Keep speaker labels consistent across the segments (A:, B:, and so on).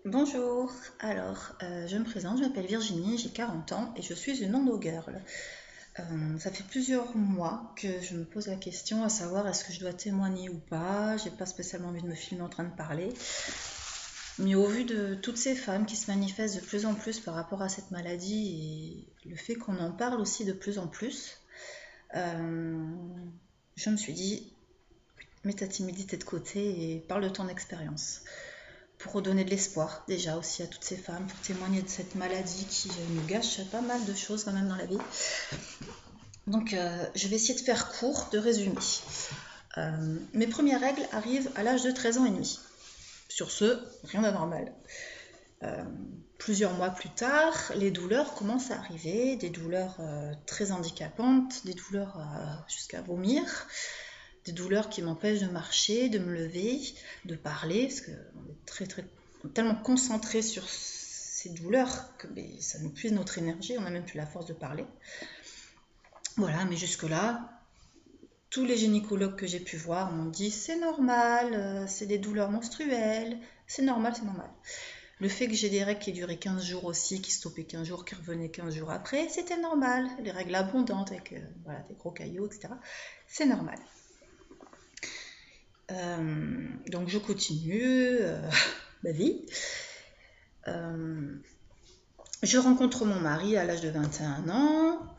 A: Bonjour, je me présente, je m'appelle Virginie, j'ai 40 ans et je suis une endo-girl. Ça fait plusieurs mois que je me pose la question à savoir est-ce que je dois témoigner ou pas. J'ai pas spécialement envie de me filmer en train de parler. Mais au vu de toutes ces femmes qui se manifestent de plus en plus par rapport à cette maladie et le fait qu'on en parle aussi de plus en plus, euh, je me suis dit, mets ta timidité de côté et parle de ton expérience. Pour redonner de l'espoir déjà aussi à toutes ces femmes, pour témoigner de cette maladie qui nous gâche pas mal de choses quand même dans la vie. Je vais essayer de faire court, de résumer. Mes premières règles arrivent à l'âge de 13 ans et demi. Sur ce, rien d'anormal. Euh, Plusieurs mois plus tard, les douleurs commencent à arriver, des douleurs très handicapantes, des douleurs jusqu'à vomir, des douleurs qui m'empêchent de marcher, de me lever, de parler, parce qu'on est tellement concentré sur ces douleurs que ça nous puise notre énergie, on n'a même plus la force de parler. Voilà, mais jusque-là, tous les gynécologues que j'ai pu voir m'ont dit c'est normal, c'est des douleurs menstruelles, c'est normal, c'est normal. Le fait que j'ai des règles qui duraient 15 jours aussi, qui stoppaient 15 jours, qui revenaient 15 jours après, c'était normal. Les règles abondantes avec des gros caillots, etc. C'est normal. Donc je continue ma vie. Euh, je rencontre mon mari à l'âge de 21 ans,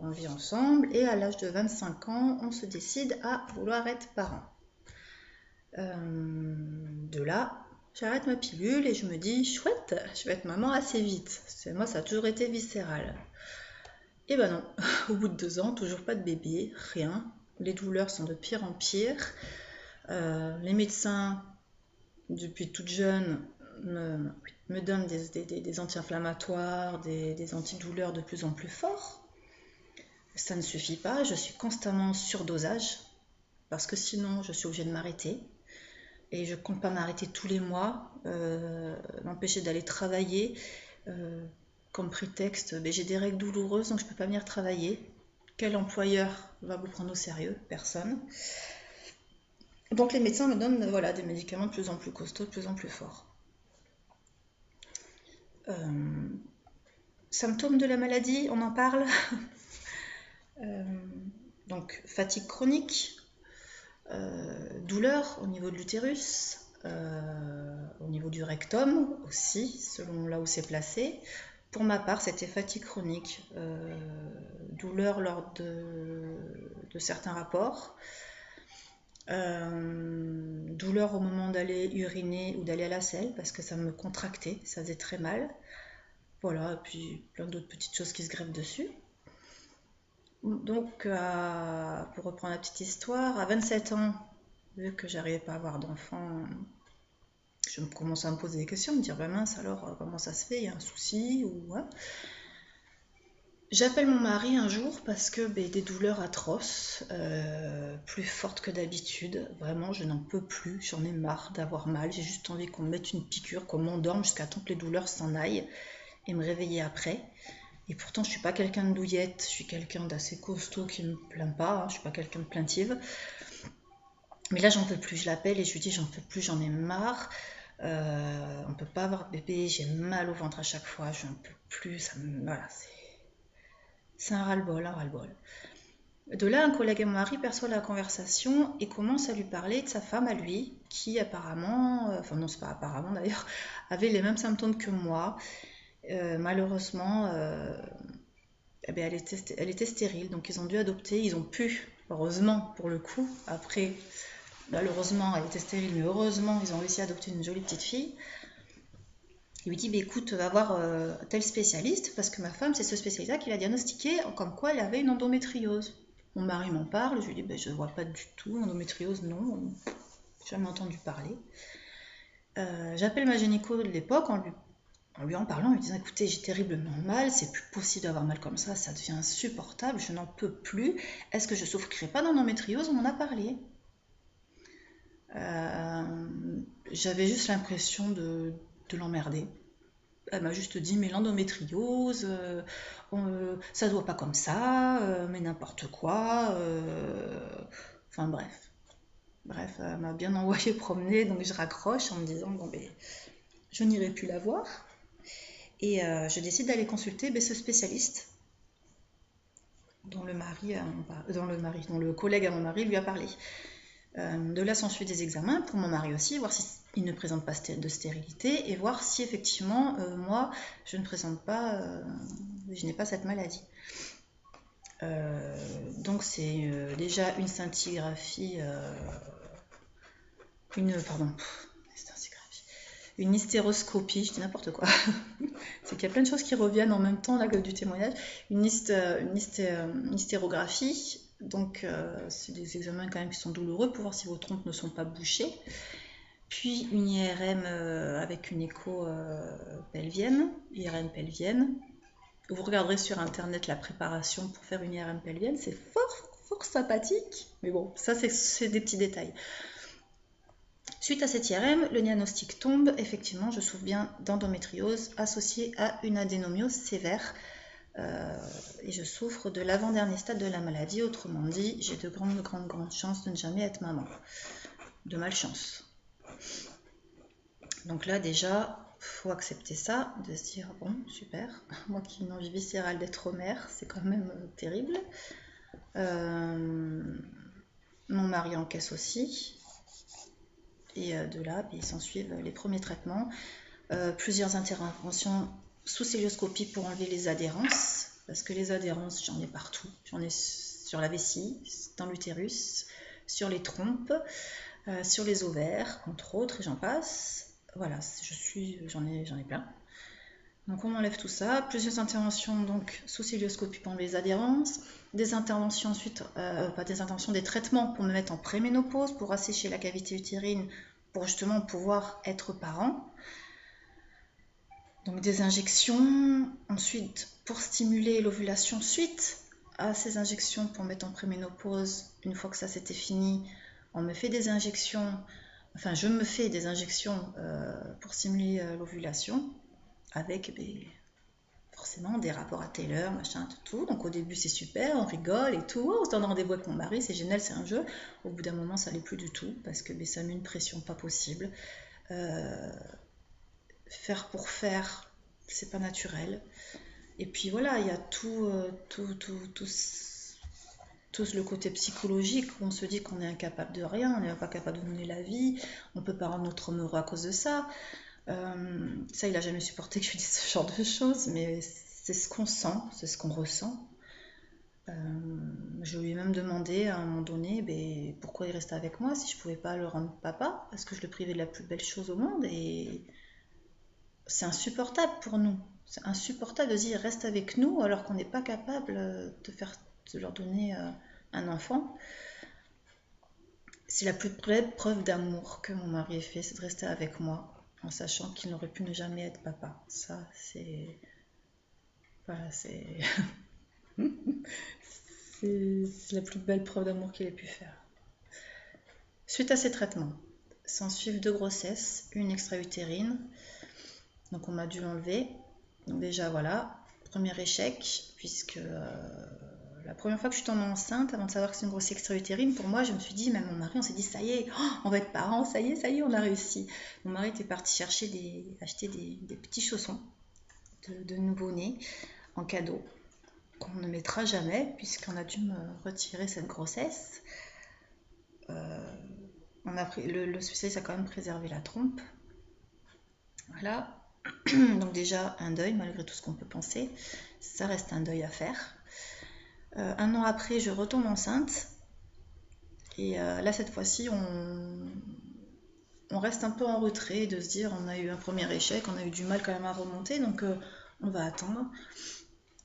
A: on vit ensemble, et à l'âge de 25 ans, on se décide à vouloir être parents. De là, j'arrête ma pilule et je me dis, chouette, je vais être maman assez vite. Moi, ça a toujours été viscéral. Et ben non, au bout de 2 ans, toujours pas de bébé, rien. Les douleurs sont de pire en pire. Les médecins, depuis toute jeune, me donnent des anti-inflammatoires, des antidouleurs de plus en plus forts. Ça ne suffit pas, je suis constamment en surdosage, parce que sinon je suis obligée de m'arrêter. Et je ne compte pas m'arrêter tous les mois, m'empêcher d'aller travailler, comme prétexte, j'ai des règles douloureuses donc je ne peux pas venir travailler. Quel employeur va vous prendre au sérieux? Personne. Donc les médecins me donnent des médicaments de plus en plus costauds, de plus en plus forts. Euh, Symptômes de la maladie, on en parle. Euh, donc fatigue chronique, douleur au niveau de l'utérus, au niveau du rectum aussi, selon là où c'est placé. Pour ma part, c'était fatigue chronique, douleur lors de certains rapports, douleur au moment d'aller uriner ou d'aller à la selle parce que ça me contractait, ça faisait très mal. Voilà, et puis plein d'autres petites choses qui se greffent dessus. Donc, pour reprendre la petite histoire, à 27 ans, vu que j'arrivais pas à avoir d'enfant, je commence à me poser des questions, me dire, bah mince, alors comment ça se fait, il y a un souci ou ouais. J'appelle mon mari un jour parce que des douleurs atroces, plus fortes que d'habitude. Vraiment, je n'en peux plus, j'en ai marre d'avoir mal. J'ai juste envie qu'on me mette une piqûre, qu'on m'endorme jusqu'à temps que les douleurs s'en aillent et me réveiller après. Et pourtant, je suis pas quelqu'un de douillette, je suis quelqu'un d'assez costaud qui me plaint pas, hein, je suis pas quelqu'un de plaintive. Mais là, j'en peux plus. Je l'appelle et je lui dis j'en peux plus, j'en ai marre. On peut pas avoir de bébé, j'ai mal au ventre à chaque fois, je n'en peux plus. Voilà, c'est un ras-le-bol, un ras-le-bol. De là, un collègue et mon mari perçoit la conversation et commence à lui parler de sa femme à lui, qui apparemment, enfin non, c'est pas apparemment d'ailleurs, avait les mêmes symptômes que moi. Malheureusement, elle était stérile, donc ils ont dû adopter, ils ont pu, heureusement pour le coup, après, malheureusement, elle était stérile, mais heureusement, ils ont réussi à adopter une jolie petite fille. Il lui dit, bah, écoute, va voir tel spécialiste, parce que ma femme, c'est ce spécialiste-là qui l'a diagnostiqué, comme quoi elle avait une endométriose. Mon mari m'en parle, je lui dis, bah, je ne vois pas du tout, endométriose, non, j'ai jamais entendu parler. J'appelle ma gynéco de l'époque en lui en parlant, en lui disant, écoutez, j'ai terriblement mal, c'est plus possible d'avoir mal comme ça devient insupportable, je n'en peux plus, est-ce que je souffrirai pas d'endométriose? On en a parlé. Euh, J'avais juste l'impression de l'emmerder. Elle m'a juste dit, mais l'endométriose, ça se voit pas comme ça, mais n'importe quoi. Enfin bref. Bref, elle m'a bien envoyé promener, donc je raccroche en me disant, bon, ben, je n'irai plus la voir. Et je décide d'aller consulter ce spécialiste dont le collègue à mon mari lui a parlé. De là s'ensuit des examens pour mon mari aussi, voir s'il ne présente pas de stérilité et voir si effectivement moi je n'ai pas cette maladie. Donc c'est déjà une scintigraphie, une hystéroscopie, je dis n'importe quoi. C'est qu'il y a plein de choses qui reviennent en même temps là que du témoignage. Une hystérographie, donc c'est des examens quand même qui sont douloureux pour voir si vos trompes ne sont pas bouchées. Puis une IRM avec une écho pelvienne, IRM pelvienne. Vous regarderez sur internet la préparation pour faire une IRM pelvienne, c'est fort sympathique, mais bon, ça c'est des petits détails. Suite à cette IRM, le diagnostic tombe. Effectivement, je souffre bien d'endométriose associée à une adénomiose sévère. Et je souffre de l'avant-dernier stade de la maladie. Autrement dit, j'ai de grandes chances de ne jamais être maman. De malchance. Donc là, déjà, faut accepter ça, de se dire, bon, super. Moi qui ai une envie viscérale d'être mère, c'est quand même terrible. Mon mari encaisse aussi. Et de là, il s'ensuivent les premiers traitements, plusieurs interventions sous célioscopie pour enlever les adhérences, parce que les adhérences, j'en ai partout. J'en ai sur la vessie, dans l'utérus, sur les trompes, sur les ovaires, entre autres, et j'en passe. Voilà, j'en ai plein. Donc on enlève tout ça, plusieurs interventions donc sous célioscopie pour enlever les adhérences, des interventions ensuite, des traitements pour me mettre en préménopause, pour assécher la cavité utérine, pour justement pouvoir être parent. Donc des injections, ensuite pour stimuler l'ovulation suite à ces injections pour me mettre en préménopause. Une fois que ça c'était fini, je me fais des injections pour stimuler l'ovulation avec forcément des rapports à Taylor, machin, tout. Donc au début c'est super, on rigole et tout, on se donne rendez-vous avec mon mari, c'est génial, c'est un jeu. Au bout d'un moment ça n'allait plus du tout parce que ça met une pression pas possible. Faire pour faire, c'est pas naturel. Et puis voilà, il y a tout le côté psychologique où on se dit qu'on est incapable de rien, on n'est pas capable de mener la vie, on peut pas rendre notre homme heureux à cause de ça. Ça, il a jamais supporté que je dise ce genre de choses, mais c'est ce qu'on sent, c'est ce qu'on ressent. Je lui ai même demandé à un moment donné pourquoi il restait avec moi si je pouvais pas le rendre papa, parce que je le privais de la plus belle chose au monde, et c'est insupportable pour nous. C'est insupportable de dire reste avec nous alors qu'on n'est pas capable de leur donner un enfant. C'est la plus belle preuve d'amour que mon mari ait fait, c'est de rester avec moi en sachant qu'il n'aurait pu ne jamais être papa. Ça, c'est... Voilà, c'est... c'est la plus belle preuve d'amour qu'il ait pu faire. Suite à ces traitements, s'ensuivent 2 grossesses, une extra-utérine. Donc on m'a dû l'enlever. Donc déjà voilà, premier échec, puisque la première fois que je suis tombée enceinte, avant de savoir que c'est une grossesse extra-utérine, pour moi je me suis dit, même mon mari, on s'est dit ça y est, on va être parents, ça y est, on a réussi. Mon mari était parti acheter des petits chaussons de nouveau-né en cadeau, qu'on ne mettra jamais, puisqu'on a dû me retirer cette grossesse. Le spécialiste a quand même préservé la trompe. Voilà. Donc déjà un deuil malgré tout ce qu'on peut penser, ça reste un deuil à faire. 1 an après je retombe enceinte et là cette fois-ci on reste un peu en retrait de se dire on a eu un premier échec, on a eu du mal quand même à remonter, donc on va attendre.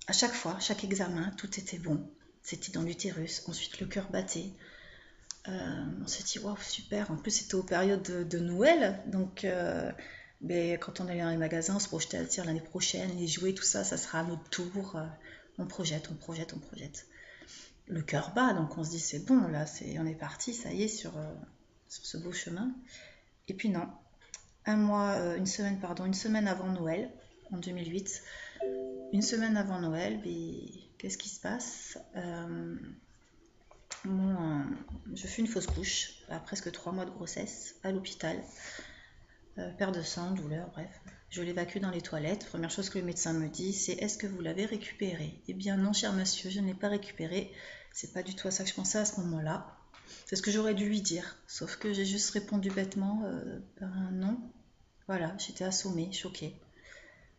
A: À chaque fois, chaque examen, tout était bon, c'était dans l'utérus, ensuite le cœur battait. On s'est dit waouh super, en plus c'était aux périodes de Noël, donc quand on allait dans les magasins, on se projetait à dire l'année prochaine, les jouets, tout ça, ça sera à notre tour. On projette. Le cœur bat, donc on se dit c'est bon, là, on est parti, ça y est, sur ce beau chemin. Et puis non, une semaine avant Noël, en 2008, une semaine avant Noël, qu'est-ce qui se passe? Je fais une fausse couche, à presque 3 mois de grossesse, à l'hôpital. perte de sang, douleur, bref. Je l'évacue dans les toilettes. Première chose que le médecin me dit, c'est est-ce que vous l'avez récupéré? Eh bien non, cher monsieur, je ne l'ai pas récupéré. C'est pas du tout à ça que je pensais à ce moment-là. C'est ce que j'aurais dû lui dire. Sauf que j'ai juste répondu bêtement par un non. Voilà, j'étais assommée, choquée.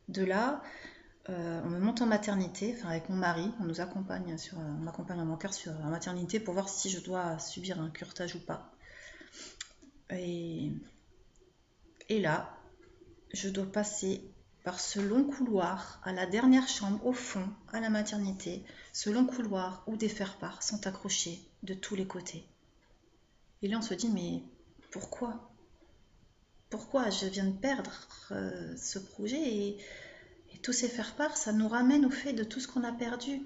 A: De là, on me monte en maternité, enfin avec mon mari, on nous accompagne on m'accompagne en encart sur la maternité pour voir si je dois subir un curetage ou pas. Et là, je dois passer par ce long couloir à la dernière chambre au fond, à la maternité, ce long couloir où des faire-part sont accrochés de tous les côtés. Et là, on se dit, mais pourquoi? Pourquoi je viens de perdre ce projet et tous ces faire-part, ça nous ramène au fait de tout ce qu'on a perdu.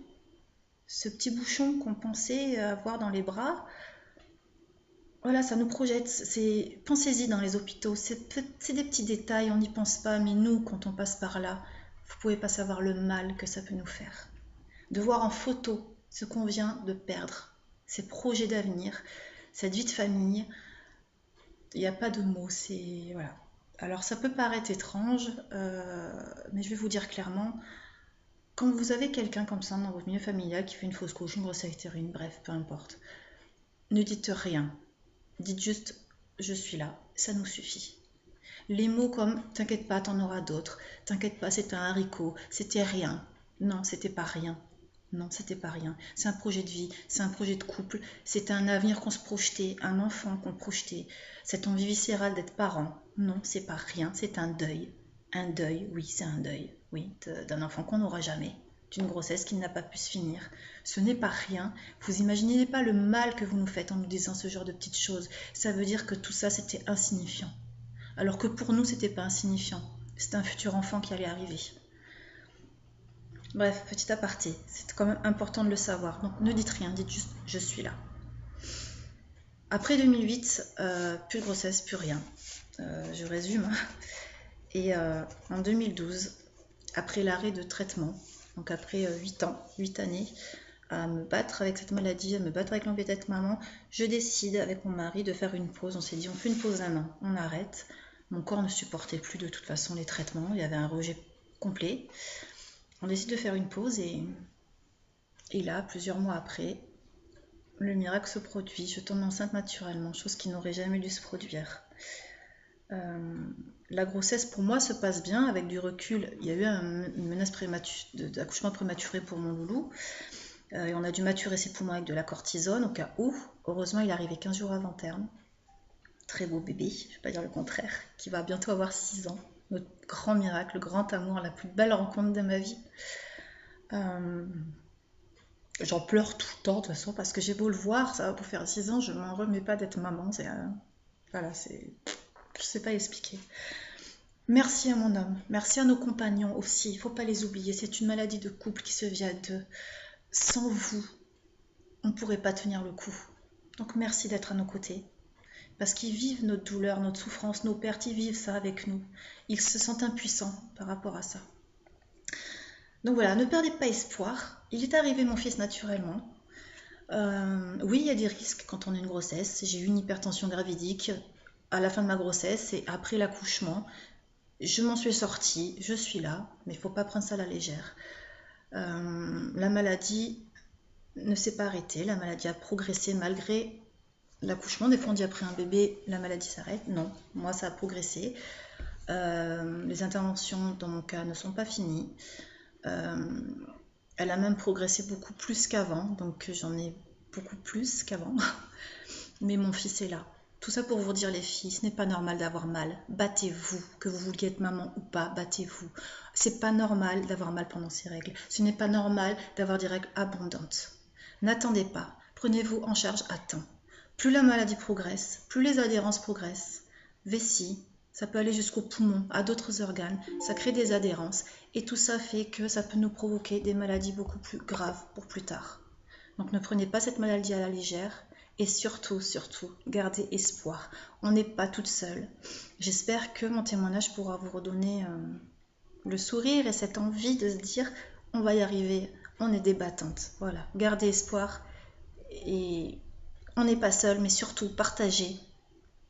A: Ce petit bouchon qu'on pensait avoir dans les bras, voilà, ça nous projette. Pensez-y dans les hôpitaux, c'est des petits détails, on n'y pense pas, mais nous, quand on passe par là, vous pouvez pas savoir le mal que ça peut nous faire. De voir en photo ce qu'on vient de perdre, ces projets d'avenir, cette vie de famille, il n'y a pas de mots, c'est... Voilà. Alors ça peut paraître étrange, mais je vais vous dire clairement, quand vous avez quelqu'un comme ça dans votre milieu familial qui fait une fausse couche, une grossesse utérine, bref, peu importe, ne dites rien. Dites juste je suis là, ça nous suffit. Les mots comme t'inquiète pas, t'en auras d'autres, t'inquiète pas, c'est un haricot, c'était rien. Non, c'était pas rien. Non, c'était pas rien. C'est un projet de vie, c'est un projet de couple, c'est un avenir qu'on se projetait, un enfant qu'on projetait, cette envie viscérale d'être parent. Non, c'est pas rien, c'est un deuil. Un deuil, oui, c'est un deuil, oui, d'un enfant qu'on n'aura jamais, d'une grossesse qui n'a pas pu se finir. Ce n'est pas rien. Vous imaginez pas le mal que vous nous faites en nous disant ce genre de petites choses. Ça veut dire que tout ça, c'était insignifiant. Alors que pour nous, c'était pas insignifiant. C'était un futur enfant qui allait arriver. Bref, petit aparté, c'est quand même important de le savoir. Donc ne dites rien, dites juste je suis là. Après 2008, plus de grossesse, plus rien. Je résume. Et en 2012, après l'arrêt de traitement, donc après 8 années, à me battre avec cette maladie, à me battre avec l'envie d'être maman, je décide avec mon mari de faire une pause. On s'est dit on fait une pause d'un an, on arrête. Mon corps ne supportait plus de toute façon les traitements, il y avait un rejet complet. On décide de faire une pause et là, plusieurs mois après, le miracle se produit. Je tombe enceinte naturellement, chose qui n'aurait jamais dû se produire. La grossesse pour moi se passe bien avec du recul. Il y a eu une menace d'accouchement prématuré pour mon loulou. Et on a dû maturer ses poumons avec de la cortisone au cas où. Heureusement, il est arrivé 15 jours avant terme. Très beau bébé, je ne vais pas dire le contraire, qui va bientôt avoir 6 ans. Notre grand miracle, le grand amour, la plus belle rencontre de ma vie. J'en pleure tout le temps de toute façon parce que j'ai beau le voir, ça va pour faire 6 ans, je m'en remets pas d'être maman. Voilà, je sais pas expliquer. Merci à mon homme, merci à nos compagnons aussi, il faut pas les oublier, c'est une maladie de couple qui se vit à deux. Sans vous, on ne pourrait pas tenir le coup. Donc merci d'être à nos côtés. Parce qu'ils vivent notre douleur, notre souffrance, nos pertes, ils vivent ça avec nous. Ils se sentent impuissants par rapport à ça. Donc voilà, ne perdez pas espoir. Il est arrivé mon fils naturellement. Oui, il y a des risques quand on a une grossesse. J'ai eu une hypertension gravidique à la fin de ma grossesse et après l'accouchement. Je m'en suis sortie, je suis là, mais il ne faut pas prendre ça à la légère. La maladie ne s'est pas arrêtée, la maladie a progressé malgré l'accouchement. Des fois on dit après un bébé, la maladie s'arrête. Non, moi ça a progressé. Les interventions dans mon cas ne sont pas finies. Elle a même progressé beaucoup plus qu'avant, donc j'en ai beaucoup plus qu'avant. Mais mon fils est là. Tout ça pour vous dire les filles, ce n'est pas normal d'avoir mal. Battez-vous, que vous vouliez être maman ou pas, battez-vous. C'est pas normal d'avoir mal pendant ces règles. Ce n'est pas normal d'avoir des règles abondantes. N'attendez pas, prenez-vous en charge à temps. Plus la maladie progresse, plus les adhérences progressent. Vessie, ça peut aller jusqu'aux poumons, à d'autres organes, ça crée des adhérences et tout ça fait que ça peut nous provoquer des maladies beaucoup plus graves pour plus tard. Donc ne prenez pas cette maladie à la légère et surtout, gardez espoir. On n'est pas toute seule. J'espère que mon témoignage pourra vous redonner le sourire et cette envie de se dire on va y arriver, on est débattantes. Voilà, gardez espoir et on n'est pas seul, mais surtout partagez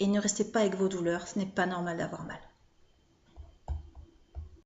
A: et ne restez pas avec vos douleurs, ce n'est pas normal d'avoir mal.